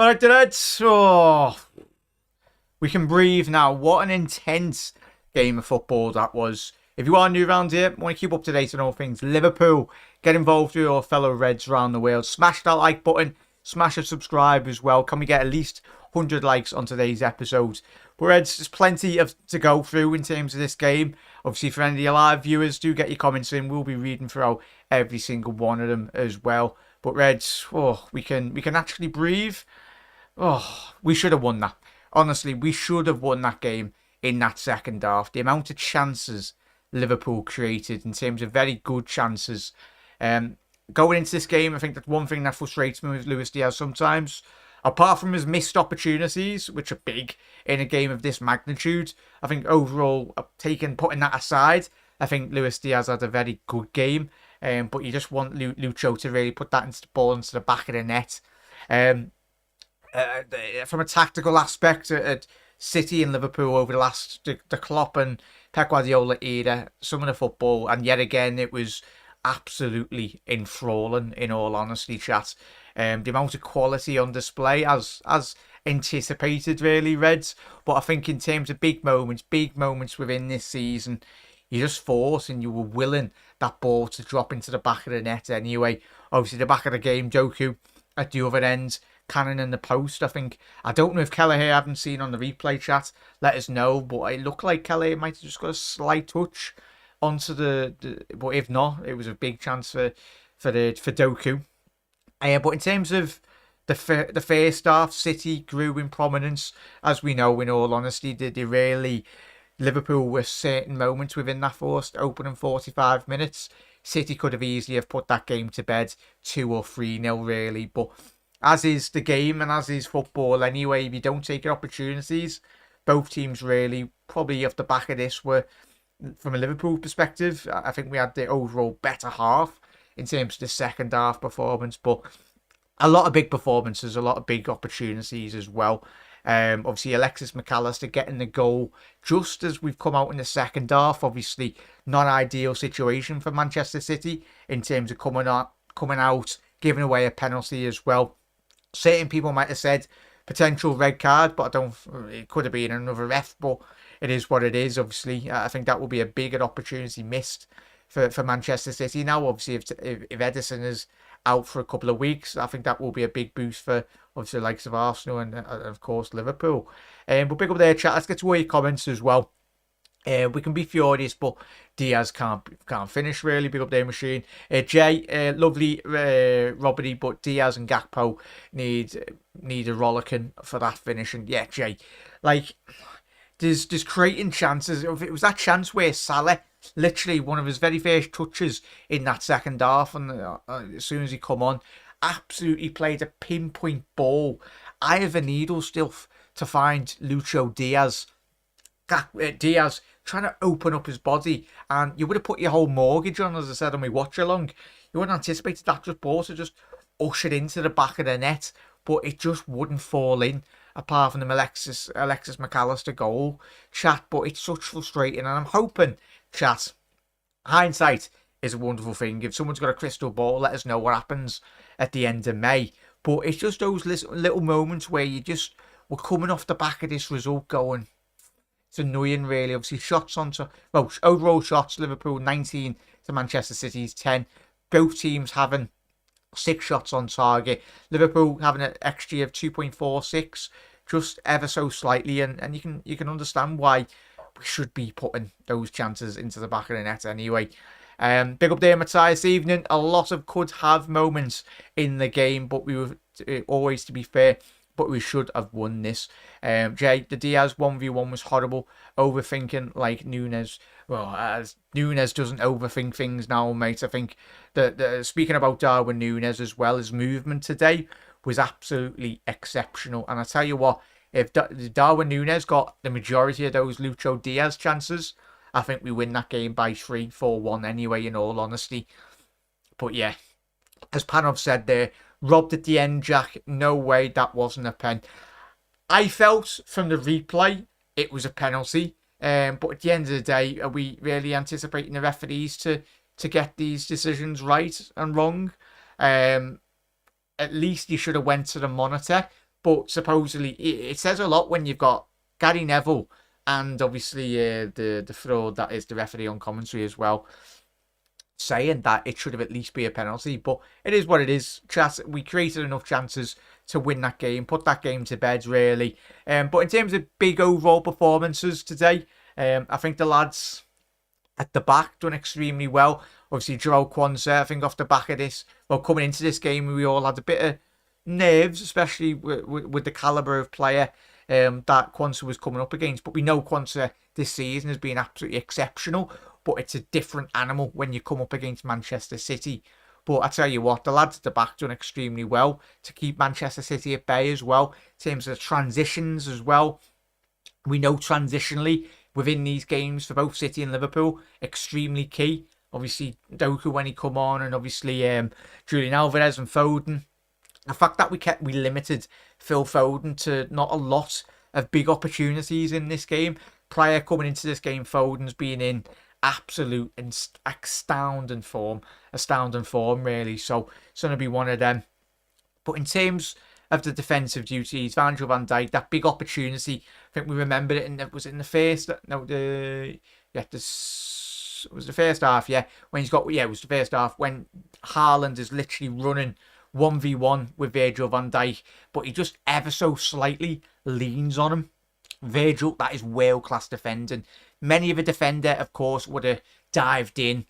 All right, Reds. Oh, we can breathe now. What an intense game of football that was. If you are new around here, want to keep up to date on all things Liverpool, get involved with your fellow Reds around the world. Smash that like button. Smash a subscribe as well. Can we get at least 100 likes on today's episode? But Reds, there's plenty to go through in terms of this game. Obviously, for any of your live viewers, do get your comments in. We'll be reading throughout every single one of them as well. But Reds, we can actually breathe. Oh, we should have won that. Honestly, we should have won that game in that second half. The amount of chances Liverpool created in terms of very good chances. Going into this game, I think that's one thing that frustrates me with Luis Diaz sometimes. Apart from his missed opportunities, which are big in a game of this magnitude, I think overall, putting that aside, I think Luis Diaz had a very good game. But you just want Lucho to really put that ball into the back of the net. From a tactical aspect at City and Liverpool over the Klopp and Pep Guardiola era, some of the football, and yet again it was absolutely enthralling, in all honesty, chat. The amount of quality on display as anticipated, really, Reds. But I think in terms of big moments within this season, you just forced and you were willing that ball to drop into the back of the net anyway. Obviously, the back of the game, Doku at the other end, cannon in the post. I don't know if Kelleher, I haven't seen on the replay chat, let us know, but it looked like Kelleher might have just got a slight touch onto but if not, it was a big chance for Doku. But in terms of the first half, City grew in prominence, as we know, in all honesty. Liverpool were certain moments within that first opening 45 minutes. City could have easily have put that game to bed 2 or 3-0, really. But as is the game and as is football anyway, if you don't take your opportunities, both teams really, probably off the back of this, were, from a Liverpool perspective, I think we had the overall better half in terms of the second half performance. But a lot of big performances, a lot of big opportunities as well. Obviously, Alexis McAllister getting the goal just as we've come out in the second half. Obviously, not ideal situation for Manchester City in terms of coming out, giving away a penalty as well. Certain people might have said potential red card, but it could have been another ref, but it is what it is. Obviously, I think that will be a bigger opportunity missed for Manchester City now. Obviously, if Edison is out for a couple of weeks, I think that will be a big boost for obviously the likes of Arsenal and of course Liverpool. But big up there, chat. Let's get to all your comments as well. We can be furious, but Diaz can't finish, really. Big up there, machine. Jay, lovely Roberty, but Diaz and Gakpo need a rollicking for that finish. And yeah, Jay, like there's creating chances. If it was that chance where Salah, literally one of his very first touches in that second half, and as soon as he come on, absolutely played a pinpoint ball. I have a needle still to find Lucho Diaz. Diaz trying to open up his body, and you would have put your whole mortgage on, as I said on my watch along. You wouldn't anticipate that ball to just usher into the back of the net, but it just wouldn't fall in, apart from the Alexis McAllister goal, chat. But it's such frustrating, and I'm hoping, chat, hindsight is a wonderful thing. If someone's got a crystal ball, let us know what happens at the end of May. But it's just those little moments where we're coming off the back of this result going, it's annoying, really. Obviously, overall shots, Liverpool 19 to Manchester City's 10. Both teams having 6 shots on target. Liverpool having an XG of 2.46, just ever so slightly, and you can understand why we should be putting those chances into the back of the net anyway. Big up there, Matthias Evening. A lot of could have moments in the game, but we were always, to be fair, but we should have won this. Jay, the Diaz 1v1 was horrible. Overthinking like Nunes. Well, as Nunes doesn't overthink things now, mate. I think that speaking about Darwin Nunes as well, his movement today was absolutely exceptional. And I tell you what, if Darwin Nunes got the majority of those Lucho Diaz chances, I think we win that game by 3-4-1 anyway, in all honesty. But yeah, as Panov said there, robbed at the end, Jack. No way that wasn't a pen. I felt from the replay it was a penalty. But at the end of the day, are we really anticipating the referees to get these decisions right and wrong? At least you should have went to the monitor. But supposedly, it says a lot when you've got Gary Neville and obviously the fraud that is the referee on commentary as well, saying that it should have at least be a penalty. But it is what it is. We created enough chances to win that game, put that game to bed, really. But in terms of big overall performances today, I think the lads at the back done extremely well. Obviously, Joel Kwanzaa, I think off the back of this, well, coming into this game, we all had a bit of nerves, especially with the calibre of player that Kwanzaa was coming up against. But we know Kwanzaa this season has been absolutely exceptional, but it's a different animal when you come up against Manchester City. But I tell you what, the lads at the back done extremely well to keep Manchester City at bay as well, in terms of transitions as well. We know transitionally within these games for both City and Liverpool, extremely key. Obviously, Doku when he come on, and obviously Julian Alvarez and Foden. The fact that we limited Phil Foden to not a lot of big opportunities in this game. Prior coming into this game, Foden's been in absolute and astounding form really. So it's going to be one of them. But in terms of the defensive duties, Virgil van Dijk, that big opportunity, I think we remembered it, and was it in the first? No, it was the first half, yeah. It was the first half when Haaland is literally running 1v1 with Virgil van Dijk, but he just ever so slightly leans on him. Virgil, that is world-class defending. Many of a defender, of course, would have dived in,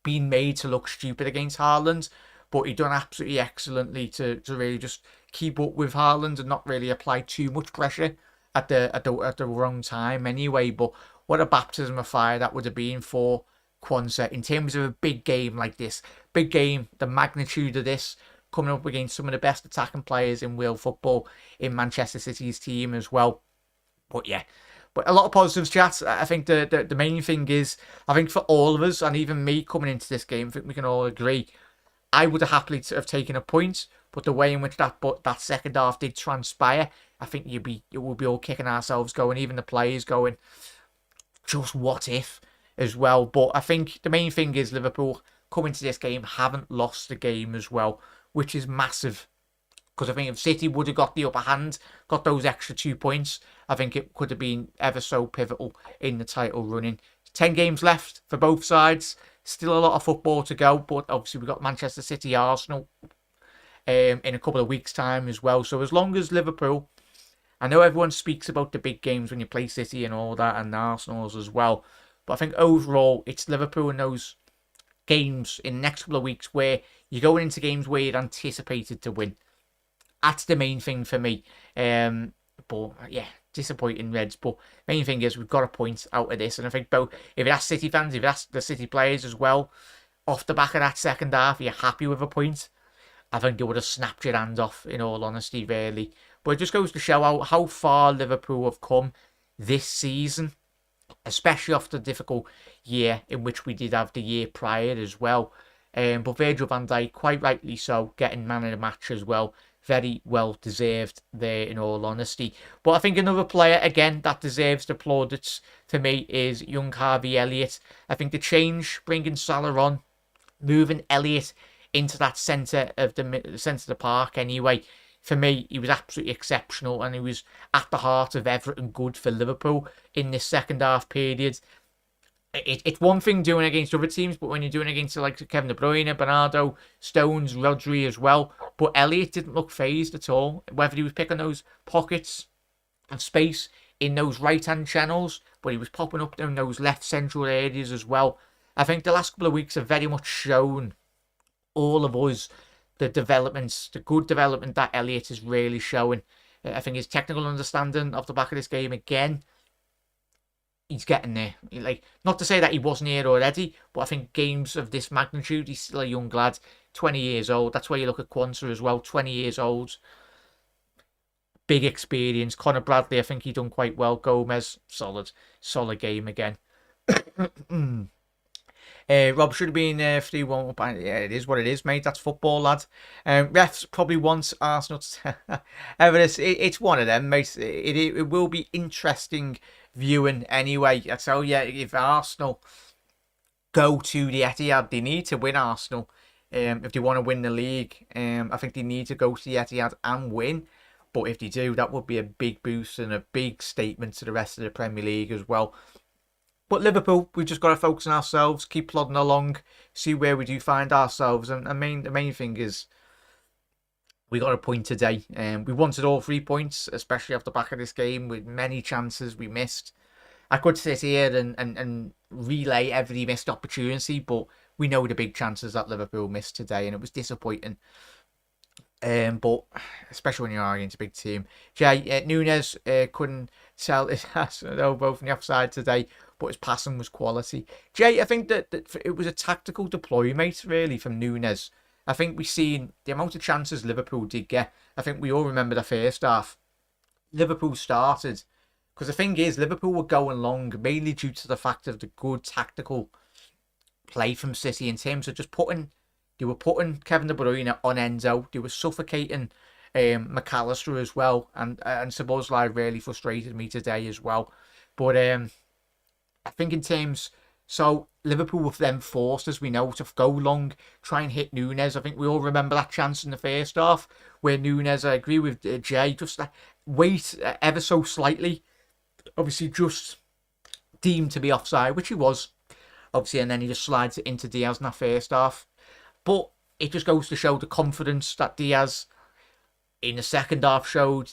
been made to look stupid against Haaland, but he done absolutely excellently to really just keep up with Haaland and not really apply too much pressure at the wrong time anyway. But what a baptism of fire that would have been for Kwanzaa in terms of a big game like this. Big game, the magnitude of this, coming up against some of the best attacking players in world football in Manchester City's team as well. But yeah, but a lot of positives, chat. I think the main thing is, I think for all of us, and even me coming into this game, I think we can all agree, I would have happily have taken a point, but the way in which that second half did transpire, I think it would be all kicking ourselves going, even the players going, just what if as well. But I think the main thing is Liverpool coming to this game haven't lost the game as well, which is massive. Because I think if City would have got the upper hand, got those extra 2 points, I think it could have been ever so pivotal in the title running. 10 games left for both sides. Still a lot of football to go, but obviously we've got Manchester City, Arsenal in a couple of weeks' time as well. So as long as Liverpool, I know everyone speaks about the big games when you play City and all that, and Arsenal's as well. But I think overall, it's Liverpool in those games in the next couple of weeks where you're going into games where you're anticipated to win. That's the main thing for me. But yeah, disappointing Reds. But main thing is we've got a point out of this. And I think both, if it asks City fans, if it asks the City players as well, off the back of that second half, you're happy with a point, I think it would have snapped your hand off, in all honesty, really. But it just goes to show how far Liverpool have come this season, especially after the difficult year in which we did have the year prior as well. But Virgil van Dijk, quite rightly so, getting man of the match as well. Very well deserved there, in all honesty. But I think another player, again, that deserves the plaudits for me is young Harvey Elliott. I think the change, bringing Salah on, moving Elliott into that centre of the park anyway, for me, he was absolutely exceptional, and he was at the heart of everything good for Liverpool in this second half period. It's one thing doing against other teams, but when you're doing against like Kevin De Bruyne, Bernardo, Stones, Rodri as well. But Elliott didn't look phased at all. Whether he was picking those pockets of space in those right-hand channels, but he was popping up in those left central areas as well. I think the last couple of weeks have very much shown all of us the developments, the good development that Elliott is really showing. I think his technical understanding of the back of this game again, he's getting there. Like, not to say that he wasn't here already, but I think games of this magnitude, he's still a young lad, 20 years old. That's why you look at Kwanzaa as well, 20 years old. Big experience. Conor Bradley, I think he done quite well. Gomez, solid game again. Rob should have been 3-1 up. Yeah, it is what it is, mate. That's football, lad. Refs probably want Arsenal to... it's one of them, mate. It will be interesting viewing anyway. I tell you, if Arsenal go to the Etihad, they need to win Arsenal. If they want to win the league, I think they need to go to the Etihad and win. But if they do, that would be a big boost and a big statement to the rest of the Premier League as well. But Liverpool, we've just got to focus on ourselves, keep plodding along, see where we do find ourselves. And the main thing is we got a point today. We wanted all 3 points, especially off the back of this game with many chances we missed. I could sit here and relay every missed opportunity, but we know the big chances that Liverpool missed today, and it was disappointing. But especially when you're against a big team. Jay, Nunes couldn't tell his ass elbow from the offside today, but his passing was quality. Jay, I think that it was a tactical deployment, really, from Nunes. I think we've seen the amount of chances Liverpool did get. I think we all remember the first half. Liverpool started, because the thing is, Liverpool were going long, mainly due to the fact of the good tactical play from City in terms of just they were putting Kevin De Bruyne on Enzo. They were suffocating McAllister as well. And Szoboszlai really frustrated me today as well. But I think in terms... So Liverpool were then forced, as we know, to go long, try and hit Nunes. I think we all remember that chance in the first half where Nunes, I agree with Jay, just wait ever so slightly. Obviously just deemed to be offside, which he was. Obviously, and then he just slides it into Diaz in that first half. But it just goes to show the confidence that Diaz in the second half showed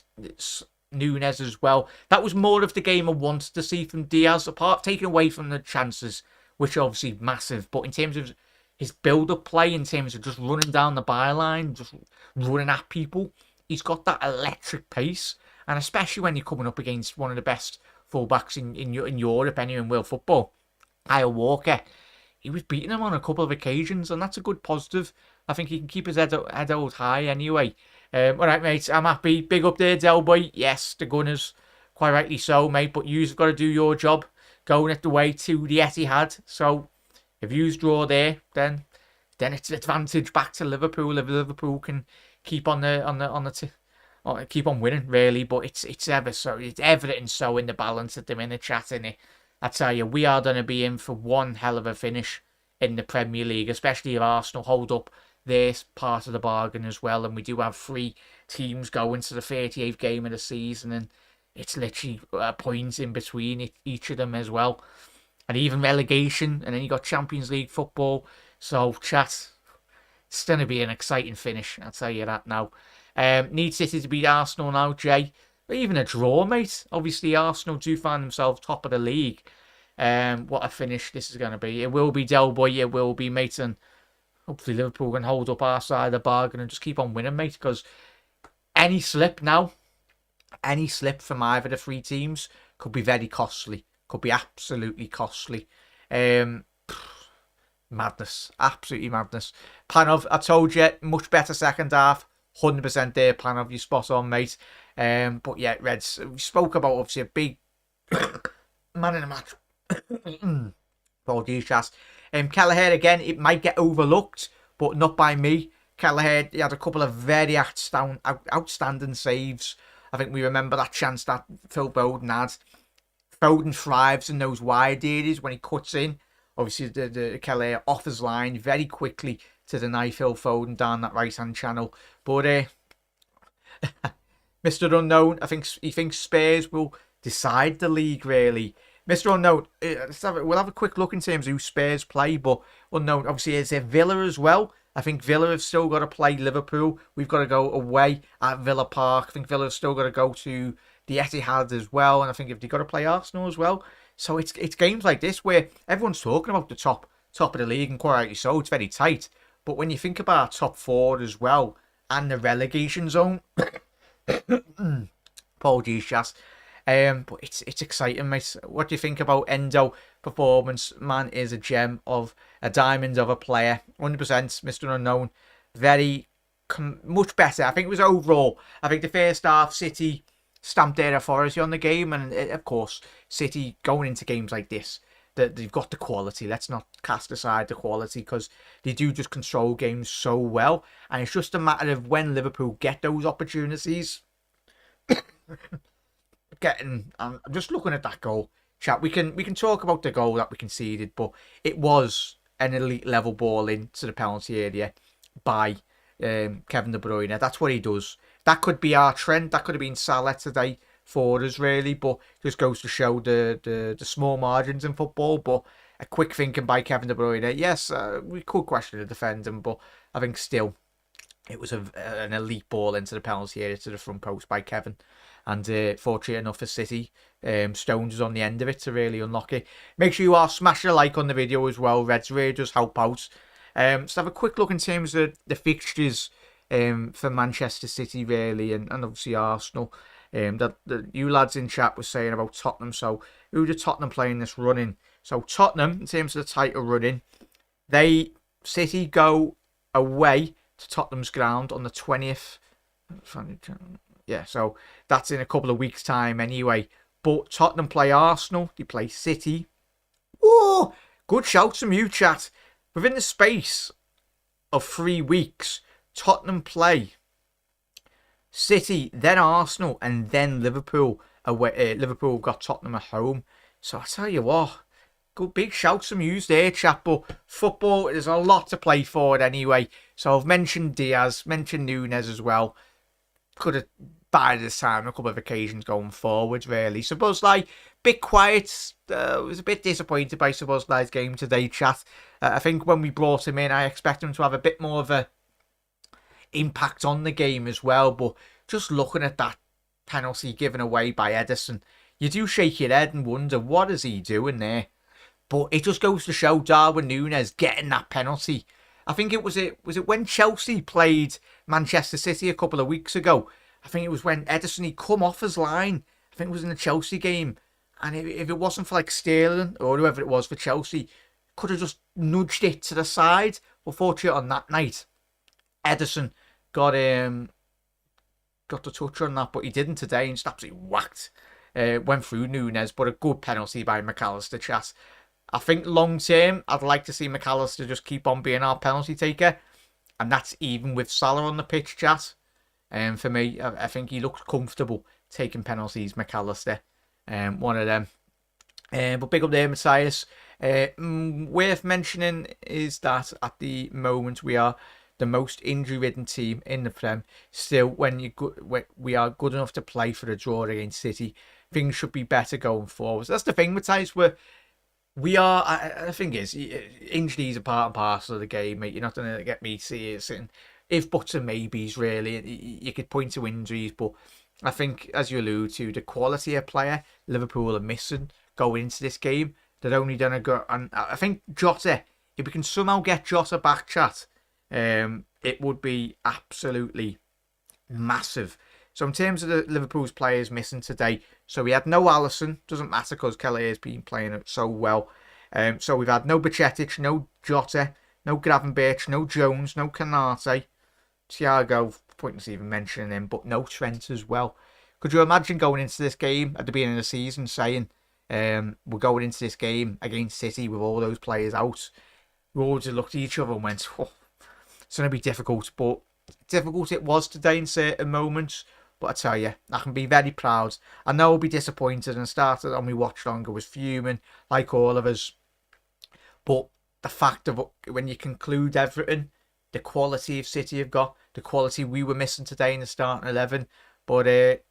Nunes as well. That was more of the game I wanted to see from Diaz, apart taken away from the chances, which are obviously massive. But in terms of his build-up play, in terms of just running down the byline, just running at people, he's got that electric pace. And especially when you're coming up against one of the best fullbacks in Europe, anyway, in world football, Kyle Walker. He was beating him on a couple of occasions, and that's a good positive. I think he can keep his head held high anyway. All right, mate, I'm happy. Big up there, Del Boy. Yes, the Gunners, quite rightly so, mate, but you've got to do your job going at the way to the Etihad. So if you draw there, then it's an advantage back to Liverpool. If Liverpool can keep on keep on winning, really, but it's evident so in the balance at the minute, chatting it. I tell you, we are going to be in for one hell of a finish in the Premier League, especially if Arsenal hold up their part of the bargain as well. And we do have 3 teams going to the 38th game of the season, and it's literally points in between each of them as well. And even relegation, and then you got Champions League football. So, chat, it's going to be an exciting finish, I'll tell you that now. Need City to beat Arsenal now, Jay. But even a draw, mate. Obviously, Arsenal do find themselves top of the league. What a finish this is going to be. It will be, Del Boy. It will be, mate. And hopefully Liverpool can hold up our side of the bargain and just keep on winning, mate. Because any slip from either of the 3 teams could be very costly. Could be absolutely costly. Madness. Absolutely madness. Panov, I told you, much better second half. 100% there, Panov. You're spot on, mate. But yeah, Reds, we spoke about obviously a big man in the match. Apologies, Chas. Kelleher again, it might get overlooked, but not by me. Kelleher, he had a couple of very outstanding saves. I think we remember that chance that Phil Foden had. Foden thrives in those wide areas when he cuts in. Obviously, the Kelleher off his line very quickly to deny Phil Foden down that right-hand channel. But Mr. Unknown, I think he thinks Spurs will decide the league, really. Mr. Unknown, we'll have a quick look in terms of who Spurs play, but Unknown, obviously, is there Villa as well? I think Villa have still got to play Liverpool. We've got to go away at Villa Park. I think Villa have still got to go to the Etihad as well, and I think they've got to play Arsenal as well. So it's games like this where everyone's talking about the top of the league, and quite rightly so, it's very tight. But when you think about top 4 as well, and the relegation zone, apologies, Chas. But it's exciting, mate. What do you think about Endo performance? Man is a gem of a diamond of a player. 100%, Mr. Unknown. Very much better. I think it was overall. I think the first half, City stamped their authority on the game, and of course, City going into games like this, that they've got the quality. Let's not cast aside the quality, because they do just control games so well, and it's just a matter of when Liverpool get those opportunities. I'm just looking at that goal, chat. We can talk about the goal that we conceded, but it was an elite level ball into the penalty area by Kevin De Bruyne. That's what he does. That could be our trend. That could have been Salah today for us, really, but just goes to show the small margins in football. But a quick thinking by Kevin De Bruyne. Yes, we could question the defending, but I think still it was an elite ball into the penalty area to the front post by Kevin. And fortunate enough for City, Stones was on the end of it to really unlock it. Make sure you are smashing a like on the video as well. Reds really does help out. So have a quick look in terms of the fixtures for Manchester City, really, and obviously Arsenal. That you lads in chat were saying about Tottenham. So who did Tottenham playing this running? So Tottenham, in terms of the title running, City go away to Tottenham's ground on the 20th. Yeah, so that's in a couple of weeks' time anyway. But Tottenham play Arsenal, they play City. Whoa! Good shout from you, chat. Within the space of 3 weeks, Tottenham play City, then Arsenal, and then Liverpool away. Liverpool got Tottenham at home. So I tell you what, good big shouts from you there, chat. But football, there's a lot to play for it anyway. So I've mentioned Diaz, mentioned Nunes as well. Could have by this time on a couple of occasions going forward, really. Szoboszlai, bit quiet. Was a bit disappointed by Szoboszlai's game today, chat. I think when we brought him in, I expect him to have a bit more of a impact on the game as well. But just looking at that penalty given away by Ederson, you do shake your head and wonder, what is he doing there? But it just goes to show Darwin Núñez getting that penalty. I think was it when Chelsea played Manchester City a couple of weeks ago. I think it was when Ederson, he come off his line. I think it was in the Chelsea game. And if it wasn't for like Sterling or whoever it was for Chelsea, could have just nudged it to the side. But fortunately on that night, Ederson got the touch on that, but he didn't today and just absolutely whacked. Went through Núñez, but a good penalty by McAllister, chat. I think long term, I'd like to see McAllister just keep on being our penalty taker. And that's even with Salah on the pitch, chat. For me, I think he looks comfortable taking penalties, McAllister. One of them. But big up there, Matthias. Worth mentioning is that at the moment we are the most injury-ridden team in the Prem. Still, when we are good enough to play for a draw against City, things should be better going forward. So that's the thing, Matthias. We are, the thing is, injuries are part and parcel of the game, mate. You're not going to get me saying if buts and maybes, really. You could point to injuries, but I think, as you allude to, the quality of player Liverpool are missing going into this game, they're only going to go. And I think Jota, if we can somehow get Jota back, chat, it would be absolutely massive. So in terms of the Liverpool's players missing today, so we had no Alisson, doesn't matter because Kelly has been playing it so well. So we've had no Bajcetic, no Jota, no Gravenberch, no Jones, no Canate, Thiago, pointless even mentioning him, but no Trent as well. Could you imagine going into this game at the beginning of the season saying, we're going into this game against City with all those players out? We all just looked at each other and went, oh, it's going to be difficult, but difficult it was today in certain moments. But I tell you, I can be very proud. I know I'll be disappointed and started on my watch longer was fuming, like all of us. But the fact of when you conclude everything, the quality of City have got, the quality we were missing today in the starting 11. But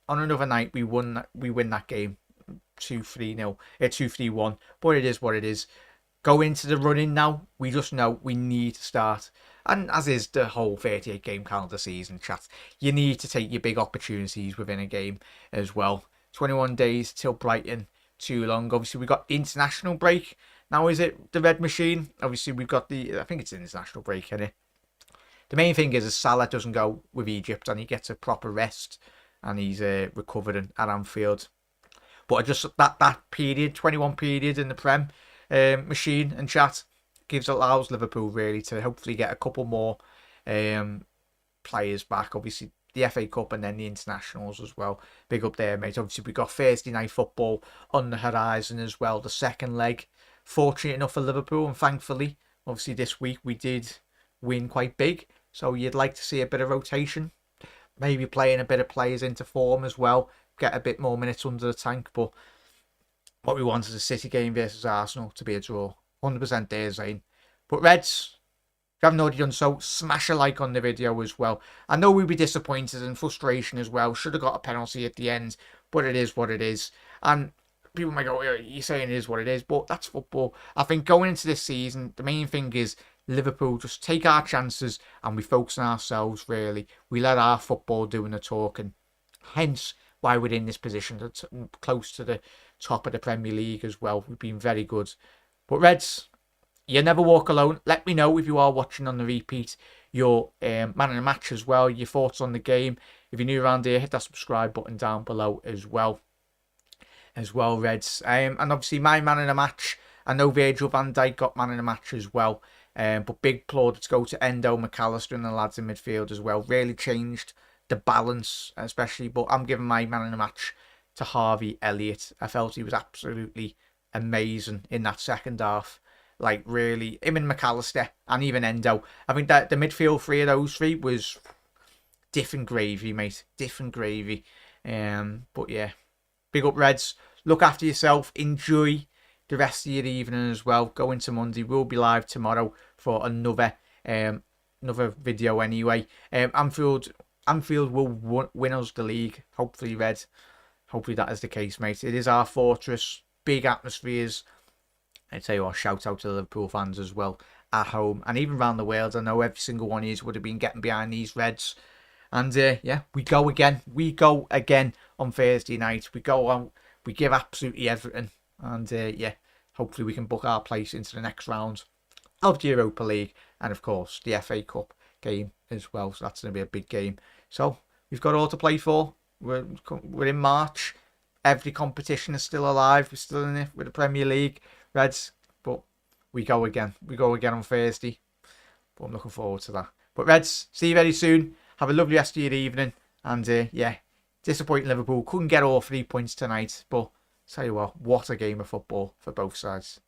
on another night, we win that game 2-3-0, 2-3-1. But it is what it is. Go into the running now. We just know we need to start. And as is the whole 38 game calendar season, chat, you need to take your big opportunities within a game as well. 21 days till Brighton, too long. Obviously, we've got the international break. Now, is it the Red Machine? Obviously, we've got I think it's an international break, isn't it? The main thing is Salah doesn't go with Egypt and he gets a proper rest and he's recovered at Anfield. But just that period, 21 period in the Prem machine and chat, allows Liverpool really to hopefully get a couple more players back. Obviously the FA Cup and then the internationals as well. Big up there, mate. Obviously we've got Thursday night football on the horizon as well, the second leg. Fortunate enough for Liverpool, and thankfully obviously this week we did win quite big, so you'd like to see a bit of rotation, maybe playing a bit of players into form as well, get a bit more minutes under the tank. But what we want is a City game versus Arsenal to be a draw. 100% there, Zane. But Reds, you haven't already done so, smash a like on the video as well. I know we'd be disappointed and frustration as well. Should have got a penalty at the end, but it is what it is. And people might go, you're saying it is what it is, but that's football. I think going into this season, the main thing is Liverpool just take our chances and we focus on ourselves, really. We let our football do the talking. Hence why we're in this position, close to the top of the Premier League as well. We've been very good. But Reds, you never walk alone. Let me know if you are watching on the repeat your man of the match as well, your thoughts on the game. If you're new around here, hit that subscribe button down below as well. Reds. And obviously my man of the match, I know Virgil van Dijk got man of the match as well. But big plaudits go to Endo, McAllister and the lads in midfield as well. Really changed the balance, especially. But I'm giving my man of the match to Harvey Elliott. I felt he was absolutely amazing in that second half. Like, really, him and McAllister and even Endo. I think that the midfield three of those three was different gravy, mate. Different gravy. But yeah, big up Reds. Look after yourself. Enjoy the rest of your evening as well. Go into Monday. We'll be live tomorrow for another video anyway. Anfield will win us the league. Hopefully, Red. Hopefully that is the case, mate. It is our fortress. Big atmospheres. I tell you what, shout out to the Liverpool fans as well at home and even around the world. I know every single one of you would have been getting behind these Reds. And yeah, we go again. We go again on Thursday night. We go on. We give absolutely everything. And yeah, hopefully we can book our place into the next round of the Europa League. And of course, the FA Cup game as well. So that's going to be a big game. So we've got all to play for. We're in March. Every competition is still alive. We're still in it with the Premier League. Reds, but we go again. We go again on Thursday. But I'm looking forward to that. But Reds, see you very soon. Have a lovely rest of your evening. And yeah, disappointing Liverpool. Couldn't get all 3 points tonight. But tell you what a game of football for both sides.